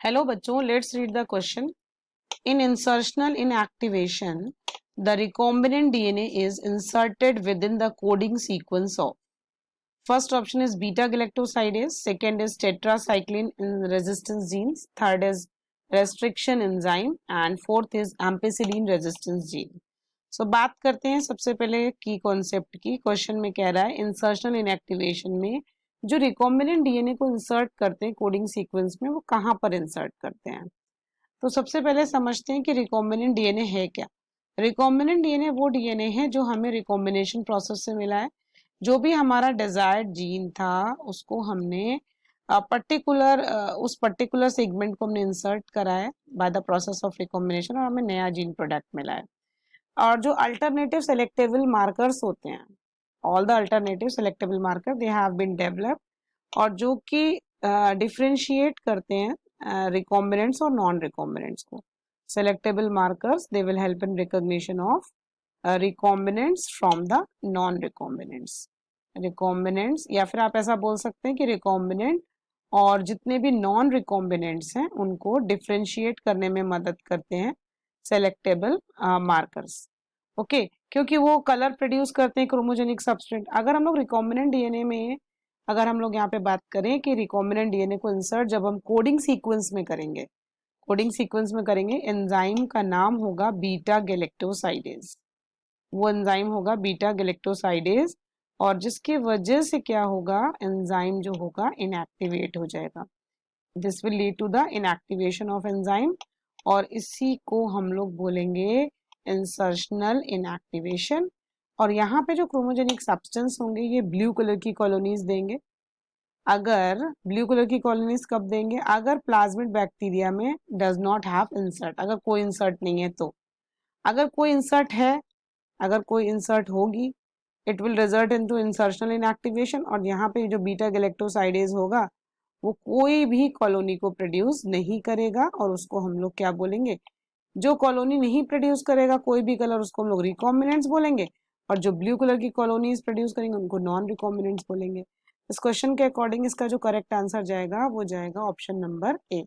Hello बच्चों, let's read the question. In insertional inactivation the recombinant DNA is inserted within the coding sequence of. First option is beta galactosidase, second is tetracycline in resistance genes, third is restriction enzyme and fourth is ampicillin resistance gene. So बात करते हैं सबसे पहले की concept की. Question में कह रहा है इंसर्शनल इनएक्टिवेशन में जो रिकॉम्बिनेंट डीएनए को इंसर्ट करते हैं कोडिंग सीक्वेंस में, वो कहाँ पर इंसर्ट करते हैं. तो सबसे पहले समझते हैं कि रिकॉम्बिनेंट डीएनए है क्या. रिकॉम्बिनेंट डीएनए वो डीएनए है जो हमें रिकॉम्बिनेशन प्रोसेस से मिला है. जो भी हमारा डिजायर्ड जीन था उसको हमने उस पर्टिकुलर सेगमेंट को हमने इंसर्ट करा है by the process of recombination और हमें नया जीन प्रोडक्ट मिला है. और जो अल्टरनेटिव सेलेक्टेबल मार्कर्स होते हैं, all the alternative selectable marker they have been developed, और जो कि डिफरेंशिएट करते हैं रिकॉम्बिनेंट्स और नॉन रिकॉम्बिनेंट्स को. Selectable markers they will help in recognition of recombinants from the non recombinants. Recombinants, या फिर आप ऐसा बोल सकते हैं कि रिकॉम्बिनेंट और जितने भी नॉन रिकॉम्बिनेंट्स हैं उनको डिफरेंशिएट करने में मदद करते हैं सेलेक्टेबल मार्कर्स. ओके, क्योंकि वो कलर प्रोड्यूस करते हैं क्रोमोजेनिक सबस्ट्रेट. अगर हम लोग रिकॉम्बिनेंट डीएनए में, अगर हम लोग यहाँ पे बात करें कि रिकॉम्बिनेंट डीएनए को इंसर्ट जब हम कोडिंग सीक्वेंस में करेंगे, कोडिंग सीक्वेंस में करेंगे, एंजाइम का नाम होगा बीटा गैलेक्टोसाइडेज. वो एंजाइम होगा बीटा गैलेक्टोसाइडेज, और जिसकी वजह से क्या होगा, एंजाइम जो होगा इनएक्टिवेट हो जाएगा. This will lead to the inactivation of enzyme, और इसी को हम लोग बोलेंगे इंसर्शनल इनएक्टिवेशन. और यहाँ पे जो क्रोमोजेनिक सब्सटेंस होंगे ये ब्लू कलर की कॉलोनीज देंगे. अगर ब्लू कलर की कॉलोनीज कब देंगे, अगर प्लाज्मिड बैक्टीरिया में डज नॉट हैव इंसर्ट, अगर कोई इंसर्ट नहीं है तो. अगर कोई इंसर्ट है, अगर कोई इंसर्ट होगी, it will result into insertional inactivation. और यहाँ पे जो बीटा गैलेक्टोसाइडेज होगा वो कोई भी कॉलोनी को प्रोड्यूस नहीं करेगा, और उसको हम लोग क्या बोलेंगे, जो कॉलोनी नहीं प्रोड्यूस करेगा कोई भी कलर, उसको हम लोग रिकॉम्बिनेंट्स बोलेंगे, और जो ब्लू कलर की कॉलोनीज प्रोड्यूस करेंगे उनको नॉन रिकॉम्बिनेंट्स बोलेंगे. इस क्वेश्चन के अकॉर्डिंग इसका जो करेक्ट आंसर जाएगा वो जाएगा option number A.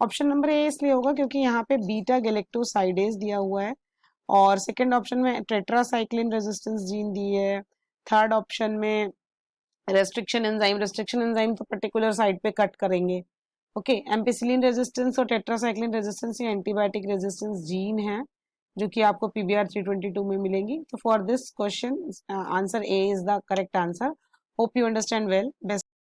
Option number A इसलिए होगा क्योंकि यहाँ पे बीटा गैलेक्टोसाइडेज दिया हुआ है, और सेकेंड ऑप्शन में टेट्रासाइक्लिन रेजिस्टेंस जीन दी है, थर्ड ऑप्शन में रेस्ट्रिक्शन एंजाइम तो पर्टिकुलर साइड पे कट करेंगे. ओके, एम्पिसिलिन रेजिस्टेंस और टेट्रासाइक्लिन रेजिस्टेंस ये एंटीबायोटिक रेजिस्टेंस जीन है जो कि आपको पीबीआर 322 में मिलेंगी. तो for this question answer A is the correct answer. Hope you understand well. Best